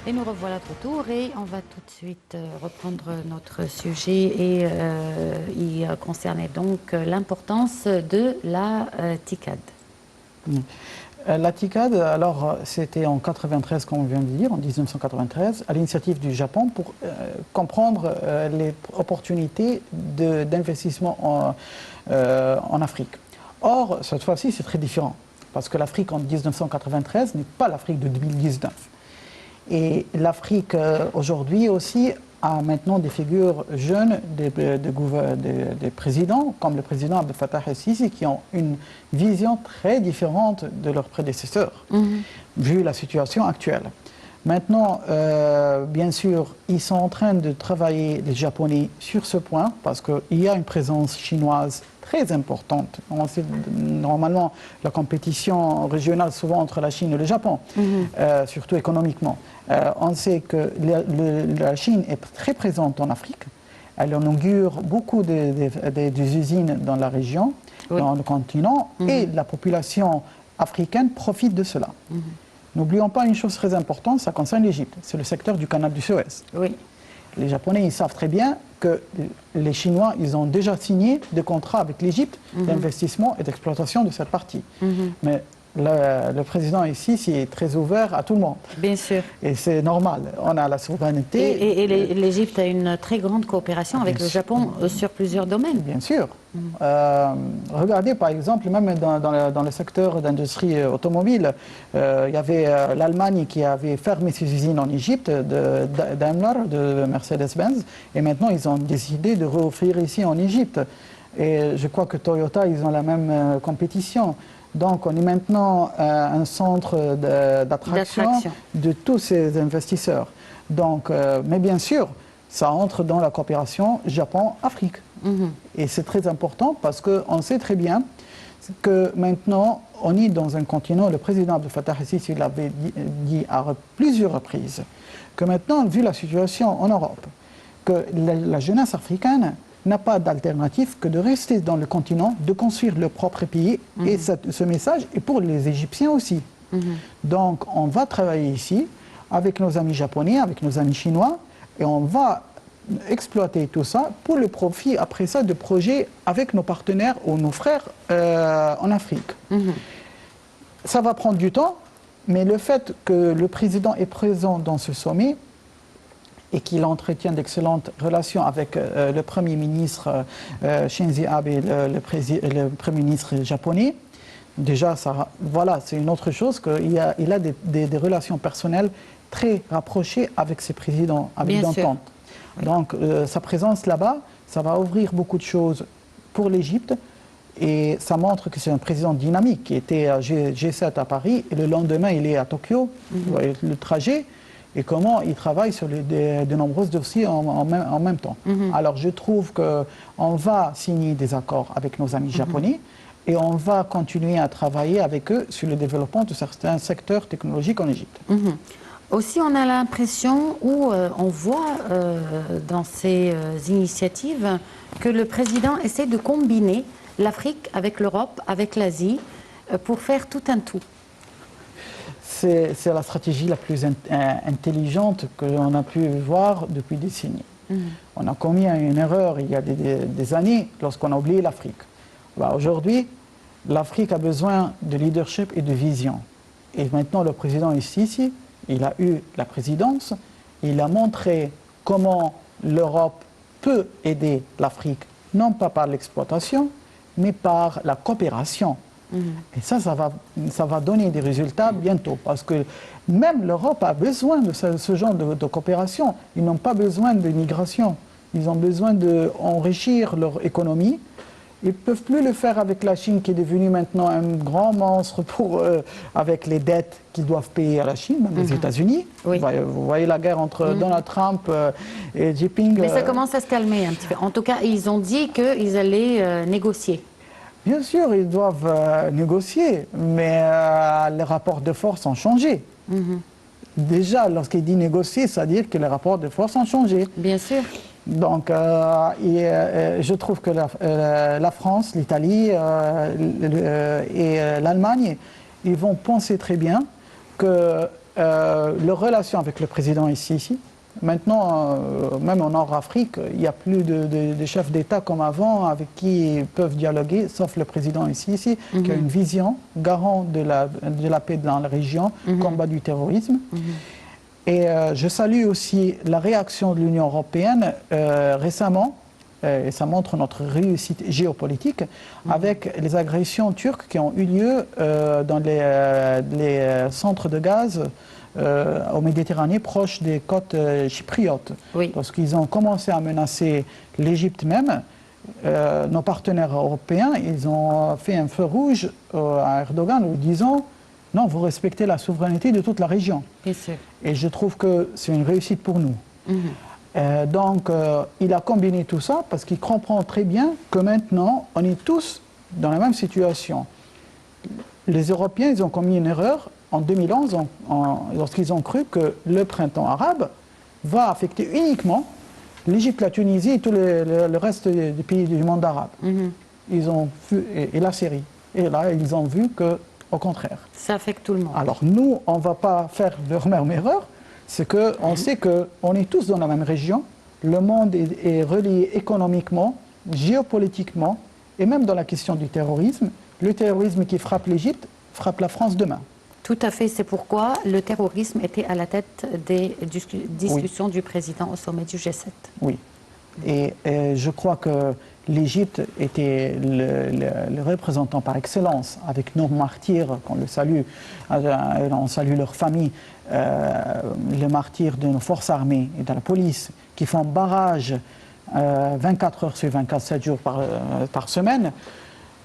Et nous revoilà de retour et on va tout de suite reprendre notre sujet et il concernait donc l'importance de la TICAD. La TICAD, alors c'était en 93, comme on vient de dire, en 1993, à l'initiative du Japon pour comprendre les opportunités d'investissement en Afrique. Or, cette fois-ci, c'est très différent, parce que l'Afrique en 1993 n'est pas l'Afrique de 2019. Et l'Afrique aujourd'hui aussi a maintenant des figures jeunes des présidents, comme le président Abdel Fattah el-Sisi, qui ont une vision très différente de leurs prédécesseurs, vu la situation actuelle. Maintenant, bien sûr, ils sont en train de travailler, les Japonais, sur ce point, parce qu'il y a une présence chinoise très importante. On sait, normalement, la compétition régionale, souvent entre la Chine et le Japon, surtout économiquement. On sait que la Chine est très présente en Afrique. Elle inaugure beaucoup des usines dans la région, dans le continent, et la population africaine profite de cela. N'oublions pas une chose très importante, ça concerne l'Égypte, c'est le secteur du canal du Suez. Oui. Les Japonais, ils savent très bien que les Chinois, ils ont déjà signé des contrats avec l'Égypte d'investissement et d'exploitation de cette partie. Mais le président ici est très ouvert à tout le monde. Bien sûr. Et c'est normal, on a la souveraineté. Et l'Égypte a une très grande coopération avec le Japon sur plusieurs domaines. Bien sûr. Regardez par exemple, même dans le secteur d'industrie automobile, il y avait l'Allemagne qui avait fermé ses usines en Égypte, de Daimler, de Mercedes-Benz, et maintenant ils ont décidé de rouvrir ici en Égypte. Et je crois que Toyota, ils ont la même compétition. Donc on est maintenant un centre d'attraction de tous ces investisseurs. Donc, mais bien sûr, ça entre dans la coopération Japon-Afrique. Et c'est très important parce qu'on sait très bien que maintenant, on est dans un continent, le président Abdel Fattah el-Sisi l'avait dit à plusieurs reprises, que maintenant, vu la situation en Europe, que la jeunesse africaine n'a pas d'alternative que de rester dans le continent, de construire leur propre pays. Et ce message est pour les Égyptiens aussi. Donc, on va travailler ici avec nos amis japonais, avec nos amis chinois, et on va exploiter tout ça pour le profit, après ça, de projets avec nos partenaires ou nos frères en Afrique. Ça va prendre du temps, mais le fait que le président est présent dans ce sommet, et qu'il entretient d'excellentes relations avec le Premier ministre Shinzo Abe, le Premier ministre japonais. Déjà, voilà, c'est une autre chose qu'il a des relations personnelles très rapprochées avec ses présidents, avec d'entente. Donc, sa présence là-bas, ça va ouvrir beaucoup de choses pour l'Égypte. Et ça montre que c'est un président dynamique qui était à G7 à Paris, et le lendemain, il est à Tokyo. Vous voyez le trajet. Et comment il travaille sur de nombreux dossiers en même temps. Alors je trouve qu'on va signer des accords avec nos amis japonais et on va continuer à travailler avec eux sur le développement de certains secteurs technologiques en Égypte. Aussi, on a l'impression, ou on voit dans ces initiatives, que le président essaie de combiner l'Afrique avec l'Europe, avec l'Asie, pour faire tout un tout. C'est la stratégie la plus intelligente que l'on a pu voir depuis des décennies. On a commis une erreur il y a des années lorsqu'on a oublié l'Afrique. Aujourd'hui, l'Afrique a besoin de leadership et de vision. Et maintenant, le président ici, il a eu la présidence, il a montré comment l'Europe peut aider l'Afrique, non pas par l'exploitation, mais par la coopération. Et ça va donner des résultats bientôt, parce que même l'Europe a besoin de ce genre de coopération. Ils n'ont pas besoin de migration. Ils ont besoin d'enrichir leur économie. Ils ne peuvent plus le faire avec la Chine, qui est devenue maintenant un grand monstre pour eux, avec les dettes qu'ils doivent payer à la Chine, même les États-Unis. Vous voyez la guerre entre Donald Trump et Xi Jinping. Mais ça commence à se calmer un petit peu. En tout cas, ils ont dit qu'ils allaient négocier. Bien sûr, ils doivent négocier, mais les rapports de force ont changé. Déjà, lorsqu'il dit négocier, ça veut dire que les rapports de force ont changé. Bien sûr. Donc, je trouve que la France, l'Italie et l'Allemagne, ils vont penser très bien que leur relation avec le président ici. Maintenant, même en Nord-Afrique, il n'y a plus de chefs d'État comme avant avec qui ils peuvent dialoguer, sauf le président ici, qui a une vision garant de la paix dans la région, combat du terrorisme. Et je salue aussi la réaction de l'Union européenne récemment, et ça montre notre réussite géopolitique, avec les agressions turques qui ont eu lieu dans les centres de gaz en Méditerranée, proche des côtes chypriotes. Oui. Lorsqu'ils ont commencé à menacer l'Égypte même, nos partenaires européens, ils ont fait un feu rouge à Erdogan en lui disant « Non, vous respectez la souveraineté de toute la région ». Bien sûr. Et je trouve que c'est une réussite pour nous. Donc, il a combiné tout ça parce qu'il comprend très bien que maintenant, on est tous dans la même situation. Les Européens, ils ont commis une erreur en 2011 lorsqu'ils ont cru que le printemps arabe va affecter uniquement l'Égypte, la Tunisie et tout le reste des pays du monde arabe. Ils ont vu, et la Syrie. Et là, ils ont vu qu'au contraire. Ça affecte tout le monde. Alors nous, on ne va pas faire leur même erreur. C'est qu'on sait qu'on est tous dans la même région. Le monde est relié économiquement, géopolitiquement, et même dans la question du terrorisme. Le terrorisme qui frappe l'Égypte frappe la France demain. Tout à fait, c'est pourquoi le terrorisme était à la tête des discussions du président au sommet du G7. Oui, et je crois que l'Égypte était le représentant par excellence, avec nos martyrs, qu'on le salue, on salue leurs familles, les martyrs de nos forces armées et de la police, qui font barrage 24 heures sur 24, 7 jours par semaine,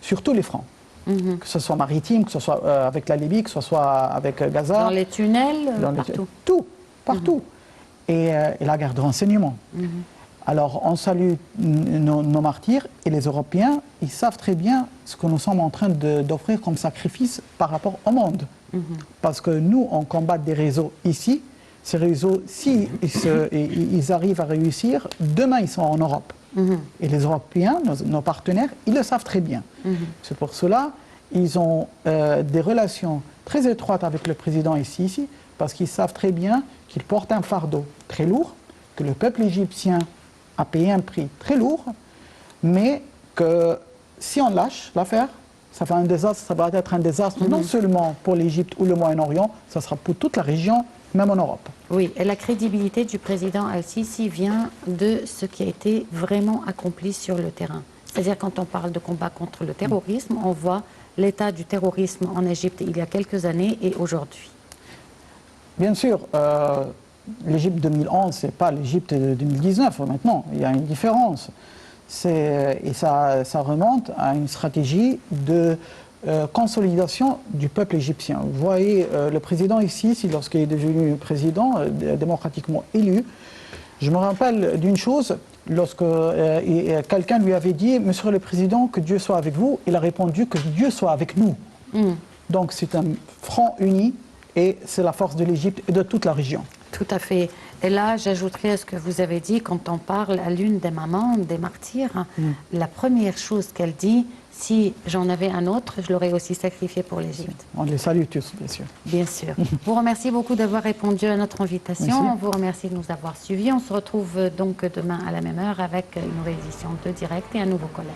sur tous les fronts. Que ce soit maritime, que ce soit avec la Libye, que ce soit avec Gaza. Dans les tunnels, partout. Tout, partout. Et la guerre de renseignement. Alors, on salue nos martyrs et les Européens, ils savent très bien ce que nous sommes en train d'offrir comme sacrifice par rapport au monde. Parce que nous, on combat des réseaux ici. Ces réseaux, si ils arrivent à réussir, demain, ils sont en Europe. Et les Européens, nos partenaires, ils le savent très bien. C'est pour cela ils ont des relations très étroites avec le président ici, parce qu'ils savent très bien qu'il porte un fardeau très lourd, que le peuple égyptien a payé un prix très lourd, mais que si on lâche l'affaire, ça va être un désastre non seulement pour l'Égypte ou le Moyen-Orient, ça sera pour toute la région, même en Europe. Oui, et la crédibilité du président Al-Sisi vient de ce qui a été vraiment accompli sur le terrain. C'est-à-dire quand on parle de combat contre le terrorisme, on voit l'état du terrorisme en Égypte il y a quelques années et aujourd'hui. Bien sûr, l'Égypte 2011, ce n'est pas l'Égypte de 2019 maintenant, il y a une différence. Et ça remonte à une stratégie de consolidation du peuple égyptien. Vous voyez, le président ici, lorsqu'il est devenu président démocratiquement élu, je me rappelle d'une chose, lorsque quelqu'un lui avait dit « Monsieur le Président, que Dieu soit avec vous », il a répondu « Que Dieu soit avec nous ». Donc c'est un front uni et c'est la force de l'Égypte et de toute la région. Tout à fait. Et là, j'ajouterai à ce que vous avez dit, quand on parle à l'une des mamans, des martyrs, la première chose qu'elle dit, si j'en avais un autre, je l'aurais aussi sacrifié pour l'Égypte. On les salue tous, bien sûr. Bien sûr. Je vous remercie beaucoup d'avoir répondu à notre invitation. Merci. On vous remercie de nous avoir suivis. On se retrouve donc demain à la même heure avec une nouvelle édition de Direct et un nouveau collègue.